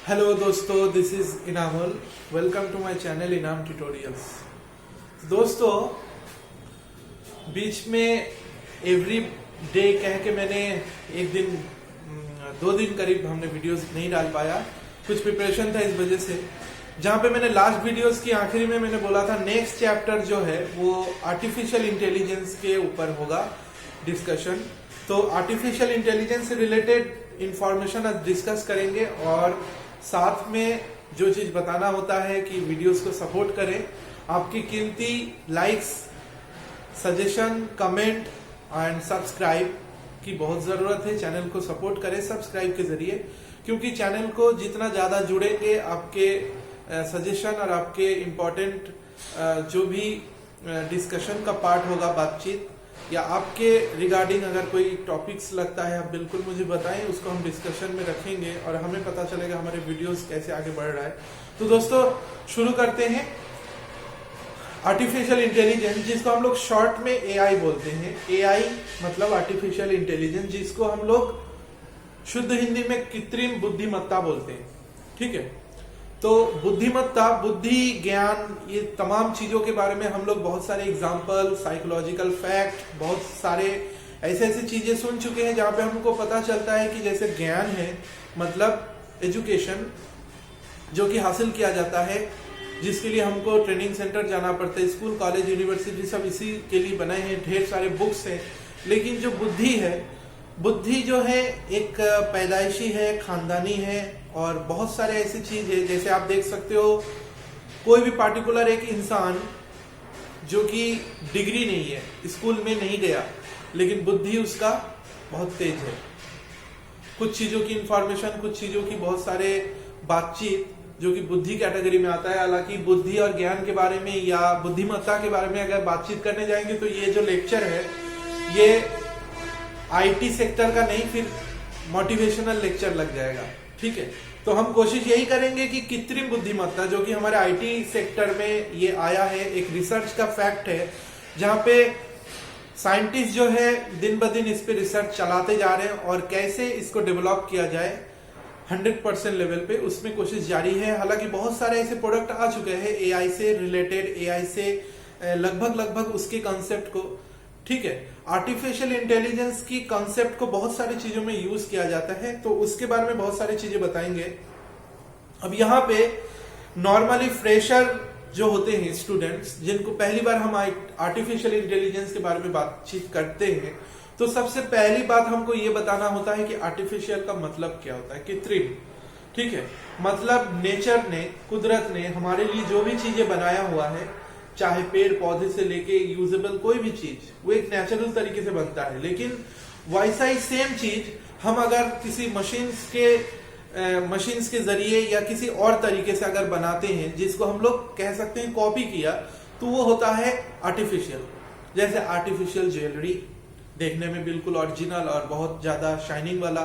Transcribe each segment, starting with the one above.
Hello दोस्तों, this is Inamul. Welcome to my channel Inam tutorials. दोस्तों, बीच में एवरी डे कह के मैंने एक दिन 2 दिन करीब हमने वीडियोस नहीं डाल पाया। कुछ प्रिपरेशन था इस वजह से। जहां पे मैंने लास्ट वीडियोस की आखिरी में मैंने बोला था नेक्स्ट चैप्टर जो है वो आर्टिफिशियल इंटेलिजेंस के ऊपर होगा डिस्कशन। तो आर्टिफिशियल इंटेलिजेंस से रिलेटेड इंफॉर्मेशन आज डिस्कस करेंगे और साथ में जो चीज बताना होता है कि वीडियोस को सपोर्ट करें। आपकी कीमती likes, suggestion, comment and subscribe की बहुत जरूरत है। चैनल को सपोर्ट करें सब्सक्राइब के जरिए, क्योंकि चैनल को जितना ज्यादा जुड़ेंगे आपके सजेशन और आपके इम्पोर्टेंट जो भी डिस्कशन का पार्ट होगा, बातचीत या आपके रिगार्डिंग अगर कोई टॉपिक्स लगता है आप बिल्कुल मुझे बताएं, उसको हम डिस्कशन में रखेंगे और हमें पता चलेगा हमारे वीडियोस कैसे आगे बढ़ रहा है। तो दोस्तों शुरू करते हैं। आर्टिफिशियल इंटेलिजेंस, जिसको हम लोग शॉर्ट में एआई बोलते हैं। एआई मतलब आर्टिफिशियल इंटेलिजेंस, जिसको हम लोग शुद्ध हिंदी में कृत्रिम बुद्धिमत्ता बोलते हैं। ठीक है, तो बुद्धिमत्ता, बुद्धि, ज्ञान, ये तमाम चीजों के बारे में हम लोग बहुत सारे एग्जाम्पल, साइकोलॉजिकल फैक्ट, बहुत सारे ऐसे ऐसी चीजें सुन चुके हैं जहां पे हमको पता चलता है कि जैसे ज्ञान है मतलब एजुकेशन जो कि हासिल किया जाता है, जिसके लिए हमको ट्रेनिंग सेंटर जाना पड़ता है। स्कूल, कॉलेज, यूनिवर्सिटी सब इसी के लिए बनाए हैं, ढेर सारे बुक्स हैं। लेकिन जो बुद्धि है, बुद्धि जो है एक पैदाइशी है, खानदानी है और बहुत सारे ऐसी चीज है। जैसे आप देख सकते हो कोई भी पार्टिकुलर एक इंसान जो कि डिग्री नहीं है, स्कूल में नहीं गया, लेकिन बुद्धि उसका बहुत तेज है। कुछ चीजों की इंफॉर्मेशन, कुछ चीजों की बहुत सारे बातचीत जो कि बुद्धि कैटेगरी में आता है। हालांकि बुद्धि और ज्ञान के बारे में या बुद्धिमत्ता के बारे में अगर बातचीत करने जाएंगे तो ये जो लेक्चर है ये आईटी सेक्टर का नहीं, फिर मोटिवेशनल लेक्चर लग जाएगा। ठीक है, तो हम कोशिश यही करेंगे कि कृत्रिम बुद्धिमत्ता जो कि हमारे आईटी सेक्टर में ये आया है, एक रिसर्च का फैक्ट है, जहां पे साइंटिस्ट जो है दिन ब दिन इस पे रिसर्च चलाते जा रहे हैं और कैसे इसको डेवलप किया जाए 100% लेवल पे, उसमें कोशिश जारी है। हालांकि बहुत सारे ऐसे प्रोडक्ट आ चुके हैं एआई से रिलेटेड, एआई से लगभग उसके कंसेप्ट को, ठीक है, आर्टिफिशियल इंटेलिजेंस की कंसेप्ट को बहुत सारी चीजों में यूज किया जाता है, तो उसके बारे में बहुत सारी चीजें बताएंगे। अब यहाँ पे नॉर्मली फ्रेशर जो होते हैं स्टूडेंट्स, जिनको पहली बार हम आर्टिफिशियल इंटेलिजेंस के बारे में बातचीत करते हैं, तो सबसे पहली बात हमको ये बताना होता है कि आर्टिफिशियल का मतलब क्या होता है, कृत्रिम। ठीक है, मतलब नेचर ने, कुदरत ने हमारे लिए जो भी चीजें बनाया हुआ है, चाहे पेड़ पौधे से लेके यूजेबल कोई भी चीज, वो एक नेचुरल तरीके से बनता है। लेकिन वैसा ही सेम चीज हम अगर किसी मशीन्स के जरिए या किसी और तरीके से अगर बनाते हैं, जिसको हम लोग कह सकते हैं कॉपी किया, तो वो होता है आर्टिफिशियल। जैसे आर्टिफिशियल ज्वेलरी, देखने में बिल्कुल ओरिजिनल और बहुत ज्यादा शाइनिंग वाला।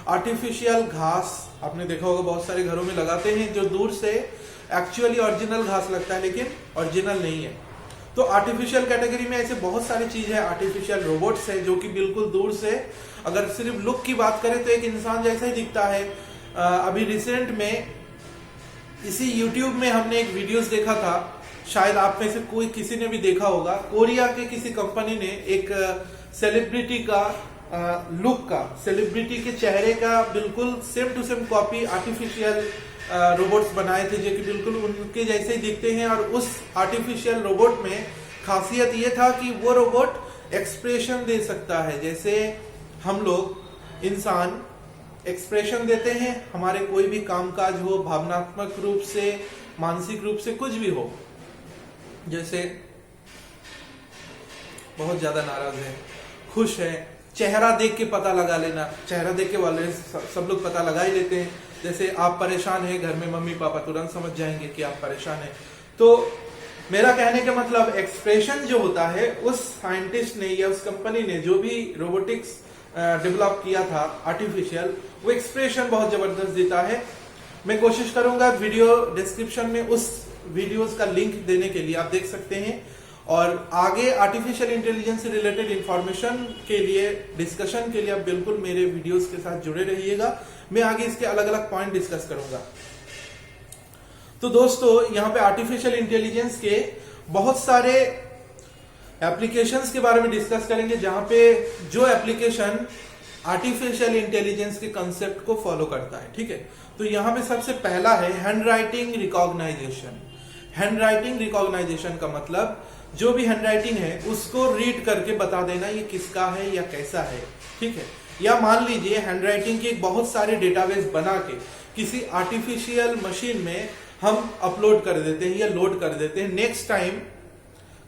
आर्टिफिशियल घास, आपने देखा होगा बहुत सारे घरों में लगाते हैं, जो दूर से एक्चुअली ओरिजिनल घास लगता है लेकिन ओरिजिनल नहीं है। तो आर्टिफिशियल कैटेगरी में ऐसे बहुत सारी चीज है। आर्टिफिशियल रोबोट्स है जो कि बिल्कुल दूर से, अगर सिर्फ लुक की बात करें तो एक इंसान जैसा ही दिखता है। अभी रिसेंट में इसी यूट्यूब में हमने एक वीडियोस देखा था, शायद आप में से कोई किसी ने भी देखा होगा। कोरिया के किसी कंपनी ने एक सेलिब्रिटी का लुक का, सेलिब्रिटी के चेहरे का बिल्कुल same to same copy artificial robots बनाए थे, जो कि बिल्कुल उनके जैसे ही दिखते हैं। और उस आर्टिफिशियल रोबोट में खासियत ये था कि वो रोबोट एक्सप्रेशन दे सकता है, जैसे हम लोग इंसान एक्सप्रेशन देते हैं हमारे कोई भी कामकाज हो, भावनात्मक रूप से, मानसिक रूप से, कुछ भी हो। जैसे बहुत ज्यादा नाराज है, खुश है, चेहरा देख के पता लगा लेना, चेहरा देख के वाले सब लोग पता लगा ही लेते हैं। जैसे आप परेशान हैं घर में, मम्मी पापा तुरंत समझ जाएंगे कि आप परेशान हैं। तो मेरा कहने का मतलब एक्सप्रेशन जो होता है, उस साइंटिस्ट ने या उस कंपनी ने जो भी रोबोटिक्स डेवलप किया था आर्टिफिशियल, वो एक्सप्रेशन बहुत जबरदस्त देता है। मैं कोशिश करूंगा वीडियो डिस्क्रिप्शन में उस वीडियोस का लिंक देने के लिए, आप देख सकते हैं। और आगे आर्टिफिशियल इंटेलिजेंस से रिलेटेड इंफॉर्मेशन के लिए, डिस्कशन के लिए आप बिल्कुल मेरे वीडियोस के साथ जुड़े रहिएगा। मैं आगे इसके अलग अलग पॉइंट डिस्कस करूंगा। तो दोस्तों, यहाँ पे आर्टिफिशियल इंटेलिजेंस के बहुत सारे एप्लीकेशंस के बारे में डिस्कस करेंगे, जहां पे जो एप्लीकेशन आर्टिफिशियल इंटेलिजेंस के कंसेप्ट को फॉलो करता है। ठीक है, तो यहाँ पे सबसे पहला है handwriting recognition. Handwriting recognition का मतलब जो भी हैंड राइटिंग है उसको रीड करके बता देना ये किसका है या कैसा है। ठीक है, या मान लीजिए हैंड राइटिंग के बहुत सारे डेटाबेस बना के किसी आर्टिफिशियल मशीन में हम अपलोड कर देते हैं या लोड कर देते हैं। नेक्स्ट टाइम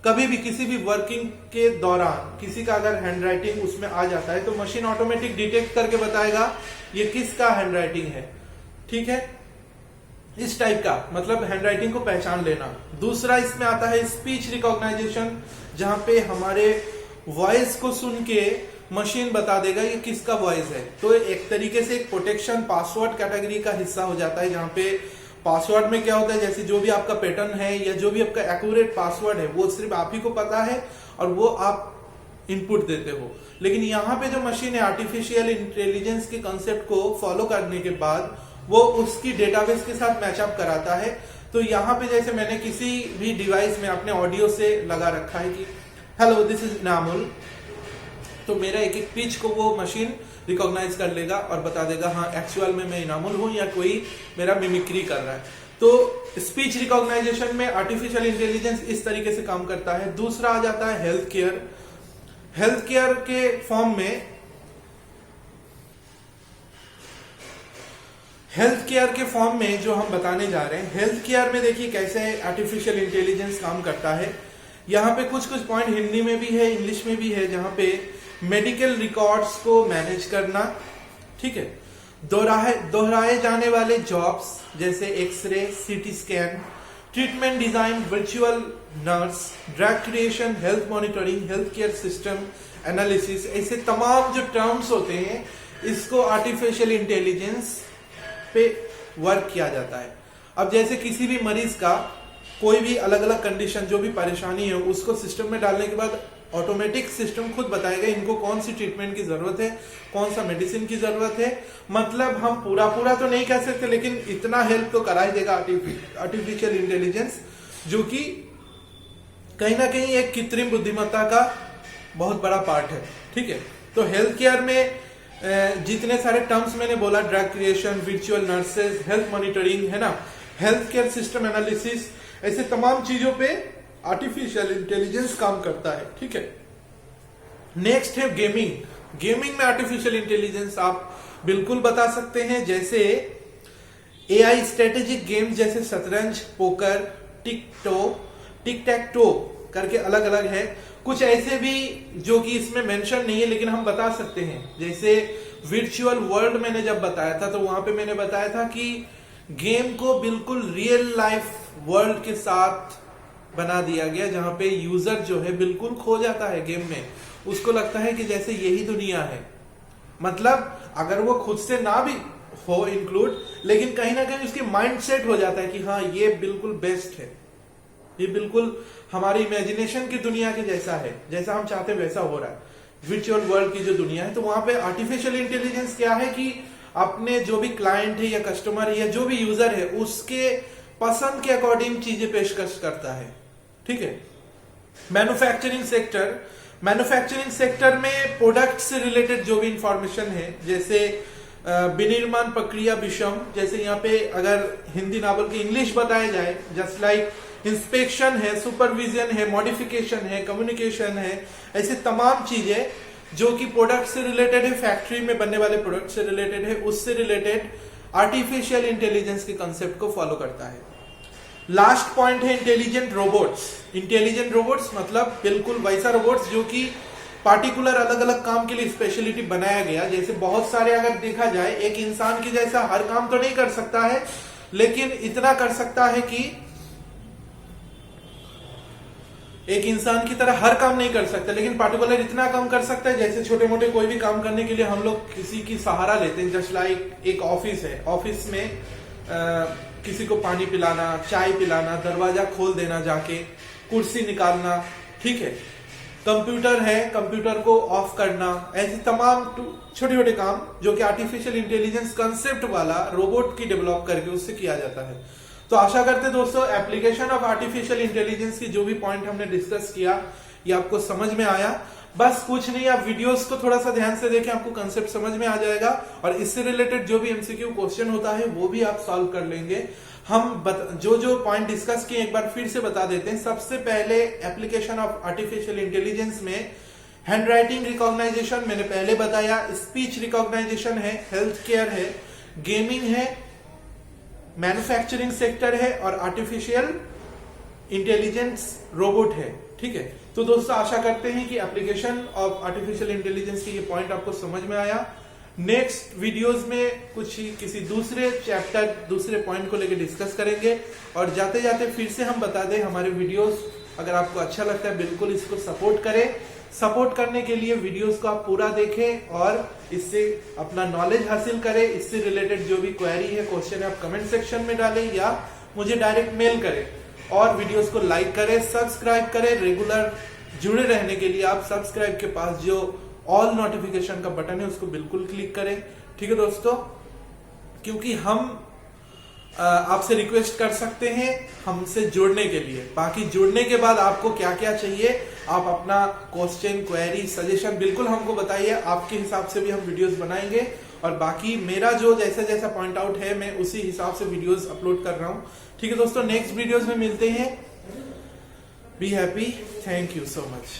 कभी भी किसी भी वर्किंग के दौरान किसी का अगर हैंड राइटिंग उसमें आ जाता है तो मशीन ऑटोमेटिक डिटेक्ट करके बताएगा ये किसका हैंड राइटिंग है। ठीक है, इस टाइप का मतलब हैंड राइटिंग को पहचान लेना। दूसरा इसमें आता है स्पीच रिकॉग्नाइजेशन, जहां पे हमारे वॉइस को सुन के मशीन बता देगा ये किसका वॉइस है। तो एक तरीके से एक प्रोटेक्शन पासवर्ड कैटेगरी का हिस्सा हो जाता है, जहां पे पासवर्ड में क्या होता है, जैसे जो भी आपका पैटर्न है या जो भी आपका एक्यूरेट पासवर्ड है वो सिर्फ आप ही को पता है और वो आप इनपुट देते हो। लेकिन यहाँ पे जो मशीन है आर्टिफिशियल इंटेलिजेंस के कंसेप्ट को फॉलो करने के बाद वो उसकी डेटाबेस के साथ मैचअप कराता है। तो यहाँ पे जैसे मैंने किसी भी डिवाइस में अपने ऑडियो से लगा रखा है कि हेलो दिस इज इनामुल, तो मेरा एक एक पिच को वो मशीन रिकॉग्नाइज कर लेगा और बता देगा हाँ एक्चुअल में मैं इनामुल हूं या कोई मेरा मिमिक्री कर रहा है। तो स्पीच रिकॉग्नाइजेशन में आर्टिफिशियल इंटेलिजेंस इस तरीके से काम करता है। दूसरा आ जाता है हेल्थ केयर। हेल्थ केयर के फॉर्म में जो हम बताने जा रहे हैं, हेल्थ केयर में देखिए कैसे आर्टिफिशियल इंटेलिजेंस काम करता है। यहाँ पे कुछ पॉइंट हिंदी में भी है, इंग्लिश में भी है, जहां पे मेडिकल रिकॉर्ड्स को मैनेज करना। ठीक है, दोहराए जाने वाले जॉब्स जैसे X ray, CT scan, treatment design, virtual nurse, drug creation, health monitoring, health care system analysis, ऐसे तमाम जो टर्म्स होते हैं इसको आर्टिफिशियल इंटेलिजेंस पे वर्क किया जाता है। अब जैसे किसी भी मरीज का कोई भी अलग अलग कंडीशन, जो भी परेशानी है, उसको सिस्टम में डालने के बाद ऑटोमेटिक सिस्टम खुद बताएगा इनको कौन सी ट्रीटमेंट की जरूरत है, कौन सा मेडिसिन की जरूरत है। मतलब हम पूरा तो नहीं कह सकते, लेकिन इतना हेल्प तो करा ही देगा आर्टिफिशियल इंटेलिजेंस, जो कि कहीं ना कहीं एक कृत्रिम बुद्धिमत्ता का बहुत बड़ा पार्ट है। ठीक है, तो हेल्थ केयर में जितने सारे टर्म्स मैंने बोला, drug creation, virtual nurses, health monitoring, है ना, हेल्थ केयर सिस्टम एनालिसिस, ऐसे तमाम चीजों पे आर्टिफिशियल इंटेलिजेंस काम करता है। ठीक है, नेक्स्ट है गेमिंग। गेमिंग में आर्टिफिशियल इंटेलिजेंस आप बिल्कुल बता सकते हैं, जैसे एआई स्ट्रेटेजिक गेम्स जैसे शतरंज, पोकर, टिक टैक टो करके अलग अलग है। कुछ ऐसे भी जो कि इसमें मेंशन नहीं है लेकिन हम बता सकते हैं, जैसे वर्चुअल वर्ल्ड मैंने जब बताया था तो वहां पे मैंने बताया था कि गेम को बिल्कुल रियल लाइफ वर्ल्ड के साथ बना दिया गया, जहां पे यूजर जो है बिल्कुल खो जाता है गेम में, उसको लगता है कि जैसे यही दुनिया है। मतलब अगर वो खुद से ना भी हो इंक्लूड, लेकिन कहीं ना कहीं उसके माइंड सेट हो जाता है कि हाँ ये बिल्कुल बेस्ट है, ये बिल्कुल हमारी इमेजिनेशन की दुनिया के जैसा है, जैसा हम चाहते हैं वैसा हो रहा है वर्चुअल वर्ल्ड की जो दुनिया है। तो वहां पे आर्टिफिशियल इंटेलिजेंस क्या है कि अपने जो भी क्लाइंट है या कस्टमर है या जो भी यूजर है उसके पसंद के अकॉर्डिंग चीजें पेशकश करता है। ठीक है, मैन्युफैक्चरिंग सेक्टर में प्रोडक्ट से रिलेटेड जो भी इंफॉर्मेशन है, जैसे विनिर्माण प्रक्रिया विषम, जैसे यहाँ पे अगर हिंदी ना बोल के इंग्लिश बताया जाए, जस्ट लाइक इंस्पेक्शन है, सुपरविजन है, मॉडिफिकेशन है, कम्युनिकेशन है, ऐसे तमाम चीजें जो कि प्रोडक्ट से रिलेटेड है, फैक्ट्री में बनने वाले प्रोडक्ट से रिलेटेड है, उससे रिलेटेड आर्टिफिशियल इंटेलिजेंस के कंसेप्ट को फॉलो करता है। लास्ट पॉइंट है इंटेलिजेंट रोबोट्स। इंटेलिजेंट रोबोट्स मतलब बिल्कुल वैसा रोबोट्स जो कि पार्टिकुलर अलग अलग काम के लिए स्पेशलिटी बनाया गया। जैसे बहुत सारे अगर देखा जाए, एक इंसान की जैसा हर काम तो नहीं कर सकता है, लेकिन इतना कर सकता है कि एक इंसान की तरह हर काम नहीं कर सकता, लेकिन पार्टिकुलर इतना काम कर सकता है। जैसे छोटे मोटे कोई भी काम करने के लिए हम लोग किसी की सहारा लेते हैं। जस्ट लाइक एक ऑफिस है, ऑफिस में किसी को पानी पिलाना, चाय पिलाना, दरवाजा खोल देना, जाके कुर्सी निकालना, ठीक है। कंप्यूटर है, कंप्यूटर को ऑफ करना, ऐसे तमाम छोटे छोटे काम जो कि आर्टिफिशियल इंटेलिजेंस कंसेप्ट वाला रोबोट की डेवलप करके उससे किया जाता है। तो आशा करते दोस्तों एप्लीकेशन ऑफ आर्टिफिशियल इंटेलिजेंस की जो भी पॉइंट हमने डिस्कस किया ये आपको समझ में आया। बस कुछ नहीं, आप वीडियोस को थोड़ा सा ध्यान से देखें, आपको कंसेप्ट समझ में आ जाएगा और इससे रिलेटेड जो भी एमसीक्यू क्वेश्चन होता है वो भी आप सॉल्व कर लेंगे। हम जो पॉइंट डिस्कस किए एक बार फिर से बता देते हैं। सबसे पहले एप्लीकेशन ऑफ आर्टिफिशियल इंटेलिजेंस में हैंड राइटिंग रिकॉग्नाइजेशन मैंने पहले बताया, स्पीच रिकॉग्नाइजेशन है, हेल्थ केयर है, गेमिंग है, मैन्युफैक्चरिंग सेक्टर है और आर्टिफिशियल इंटेलिजेंस रोबोट है। ठीक है, तो दोस्तों आशा करते हैं कि एप्लीकेशन ऑफ आर्टिफिशियल इंटेलिजेंस की ये पॉइंट आपको समझ में आया। नेक्स्ट वीडियोस में कुछ ही किसी दूसरे चैप्टर दूसरे पॉइंट को लेकर डिस्कस करेंगे। और जाते जाते फिर से हम बता दें, हमारे वीडियोस अगर आपको अच्छा लगता है बिल्कुल इसको सपोर्ट करें। सपोर्ट करने के लिए वीडियोस को आप पूरा देखें और इससे अपना नॉलेज हासिल करें। इससे रिलेटेड जो भी क्वेरी है, क्वेश्चन है, आप कमेंट सेक्शन में डालें या मुझे डायरेक्ट मेल करें। और वीडियोस को लाइक करें, सब्सक्राइब करें। रेगुलर जुड़े रहने के लिए आप सब्सक्राइब के पास जो ऑल नोटिफिकेशन का बटन है उसको बिल्कुल क्लिक करें। ठीक है दोस्तों, क्योंकि हम आपसे रिक्वेस्ट कर सकते हैं हमसे जुड़ने के लिए। बाकी जुड़ने के बाद आपको क्या क्या चाहिए, आप अपना क्वेश्चन, क्वेरी, सजेशन बिल्कुल हमको बताइए। आपके हिसाब से भी हम वीडियोस बनाएंगे और बाकी मेरा जो जैसा जैसा पॉइंट आउट है मैं उसी हिसाब से वीडियोस अपलोड कर रहा हूं। ठीक है दोस्तों, नेक्स्ट वीडियोस में मिलते हैं। Be happy, thank you so much.